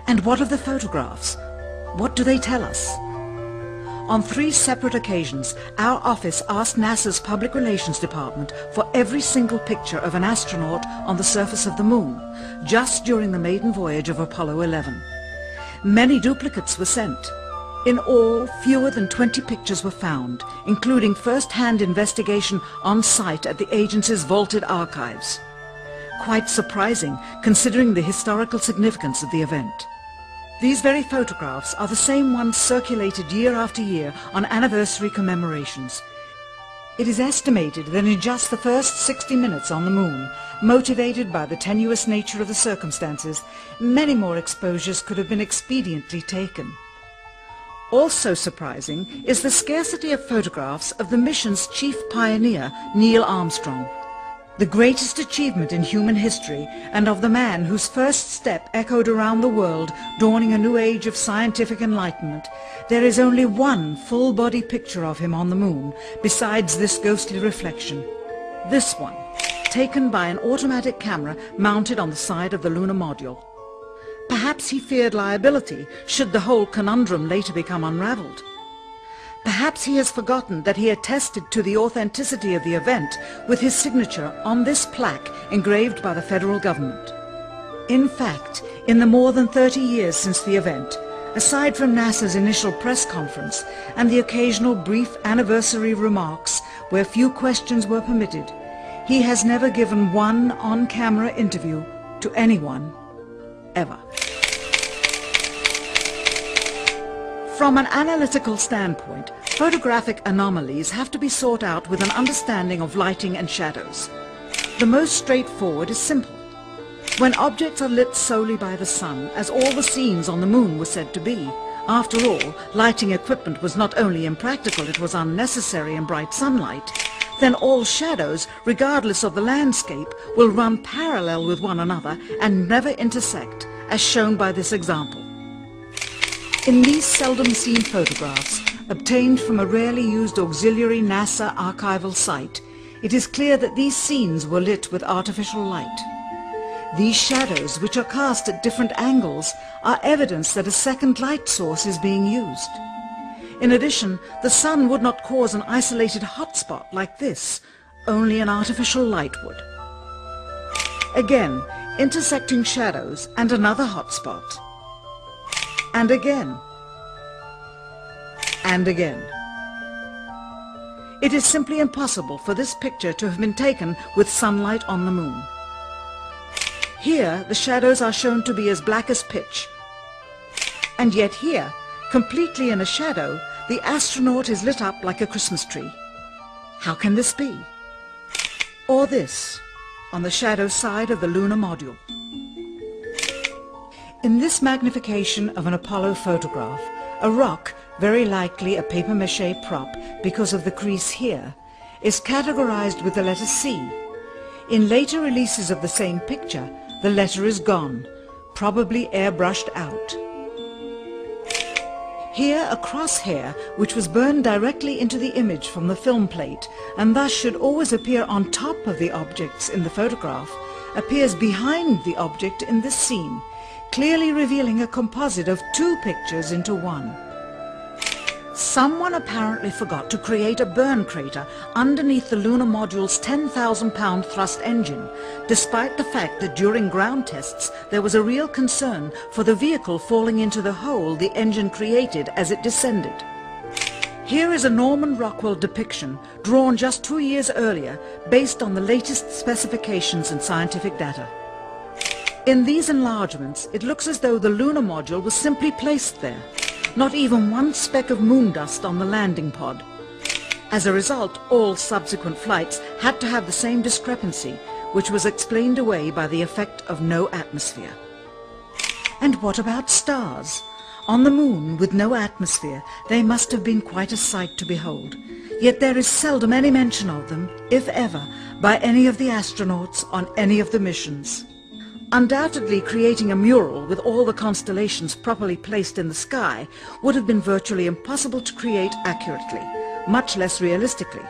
And what of the photographs? What do they tell us? On 3 separate occasions, our office asked NASA's Public Relations Department for every single picture of an astronaut on the surface of the Moon, just during the maiden voyage of Apollo 11. Many duplicates were sent. In all, fewer than 20 pictures were found, including first-hand investigation on site at the agency's vaulted archives. Quite surprising, considering the historical significance of the event. These very photographs are the same ones circulated year after year on anniversary commemorations. It is estimated that in just the first 60 minutes on the Moon, motivated by the tenuous nature of the circumstances, many more exposures could have been expediently taken. Also surprising is the scarcity of photographs of the mission's chief pioneer, Neil Armstrong. The greatest achievement in human history, and of the man whose first step echoed around the world, dawning a new age of scientific enlightenment, there is only one full-body picture of him on the Moon, besides this ghostly reflection. This one, taken by an automatic camera mounted on the side of the lunar module. Perhaps he feared liability should the whole conundrum later become unraveled. Perhaps he has forgotten that he attested to the authenticity of the event with his signature on this plaque engraved by the federal government. In fact, in the more than 30 years since the event, aside from NASA's initial press conference and the occasional brief anniversary remarks where few questions were permitted, he has never given one on-camera interview to anyone, ever. From an analytical standpoint, photographic anomalies have to be sought out with an understanding of lighting and shadows. The most straightforward is simple. When objects are lit solely by the sun, as all the scenes on the Moon were said to be, after all, lighting equipment was not only impractical, it was unnecessary in bright sunlight, then all shadows, regardless of the landscape, will run parallel with one another and never intersect, as shown by this example. In these seldom-seen photographs, obtained from a rarely used auxiliary NASA archival site, it is clear that these scenes were lit with artificial light. These shadows, which are cast at different angles, are evidence that a second light source is being used. In addition, the sun would not cause an isolated hotspot like this, only an artificial light would. Again, intersecting shadows and another hotspot. And again. And again. It is simply impossible for this picture to have been taken with sunlight on the Moon. Here, the shadows are shown to be as black as pitch. And yet here, completely in a shadow, the astronaut is lit up like a Christmas tree. How can this be? Or this, on the shadow side of the lunar module. In this magnification of an Apollo photograph, a rock, very likely a papier-mâché prop because of the crease here, is categorized with the letter C. In later releases of the same picture, the letter is gone, probably airbrushed out. Here a crosshair, which was burned directly into the image from the film plate, and thus should always appear on top of the objects in the photograph, appears behind the object in this scene, clearly revealing a composite of 2 pictures into one. Someone apparently forgot to create a burn crater underneath the lunar module's 10,000-pound thrust engine, despite the fact that during ground tests there was a real concern for the vehicle falling into the hole the engine created as it descended. Here is a Norman Rockwell depiction drawn just 2 years earlier based on the latest specifications and scientific data. In these enlargements, it looks as though the lunar module was simply placed there. Not even one speck of moon dust on the landing pod. As a result, all subsequent flights had to have the same discrepancy, which was explained away by the effect of no atmosphere. And what about stars? On the Moon, with no atmosphere, they must have been quite a sight to behold. Yet there is seldom any mention of them, if ever, by any of the astronauts on any of the missions. Undoubtedly, creating a mural with all the constellations properly placed in the sky would have been virtually impossible to create accurately, much less realistically.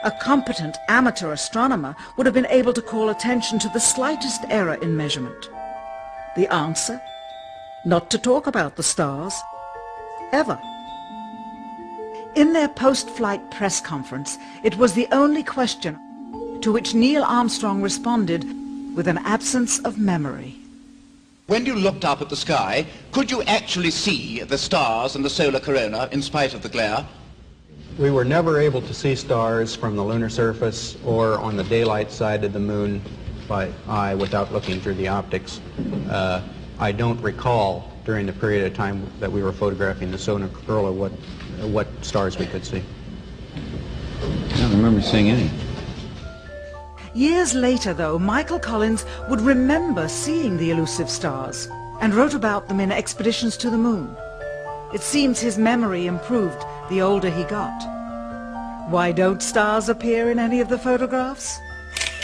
A competent amateur astronomer would have been able to call attention to the slightest error in measurement. The answer? not to talk about the stars, ever. In their post-flight press conference, it was the only question to which Neil Armstrong responded with an absence of memory. When you looked up at the sky, could you actually see the stars and the solar corona in spite of the glare? We were never able to see stars from the lunar surface or on the daylight side of the moon by eye without looking through the optics. I don't recall during the period of time that we were photographing the solar corona what stars we could see. I don't remember seeing any. Years later, though, Michael Collins would remember seeing the elusive stars and wrote about them in Expeditions to the Moon. It seems his memory improved the older he got. Why don't stars appear in any of the photographs?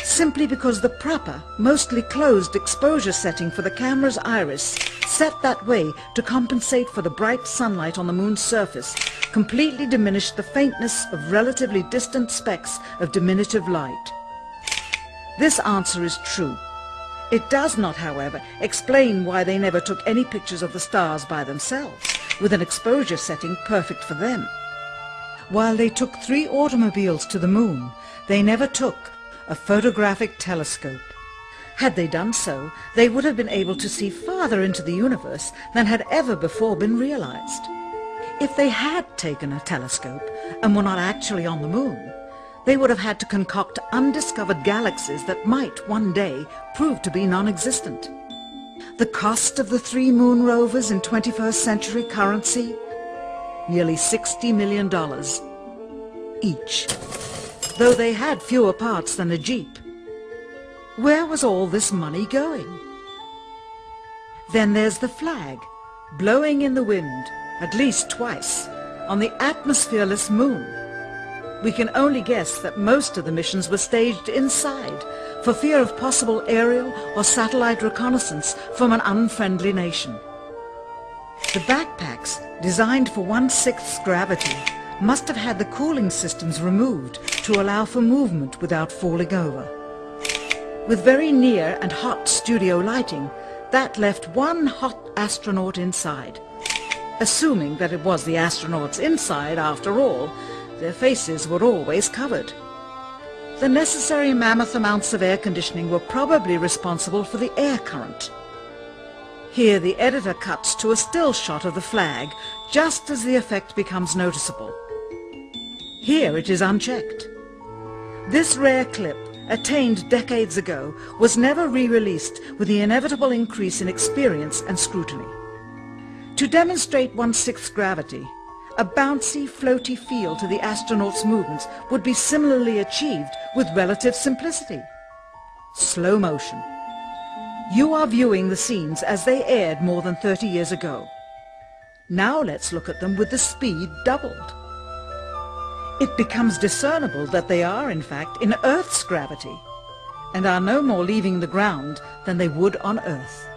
Simply because the proper, mostly closed exposure setting for the camera's iris, set that way to compensate for the bright sunlight on the moon's surface, completely diminished the faintness of relatively distant specks of diminutive light. This answer is true. It does not, however, explain why they never took any pictures of the stars by themselves, with an exposure setting perfect for them. While they took 3 automobiles to the moon, they never took a photographic telescope. Had they done so, they would have been able to see farther into the universe than had ever before been realized. If they had taken a telescope and were not actually on the moon, they would have had to concoct undiscovered galaxies that might one day prove to be non-existent. The cost of the 3 moon rovers in 21st century currency? Nearly $60 million each, though they had fewer parts than a Jeep. Where was all this money going? Then there's the flag, blowing in the wind, at least twice, on the atmosphereless moon. We can only guess that most of the missions were staged inside, for fear of possible aerial or satellite reconnaissance from an unfriendly nation. The backpacks, designed for 1/6 gravity, must have had the cooling systems removed to allow for movement without falling over. With very near and hot studio lighting, that left one hot astronaut inside. Assuming that it was the astronauts inside, after all, their faces were always covered. The necessary mammoth amounts of air conditioning were probably responsible for the air current. Here the editor cuts to a still shot of the flag, just as the effect becomes noticeable. Here it is unchecked. This rare clip, attained decades ago, was never re-released with the inevitable increase in experience and scrutiny. To demonstrate 1/6 gravity, a bouncy, floaty feel to the astronauts' movements would be similarly achieved with relative simplicity. Slow motion. You are viewing the scenes as they aired more than 30 years ago. Now let's look at them with the speed doubled. It becomes discernible that they are, in fact, in Earth's gravity, and are no more leaving the ground than they would on Earth.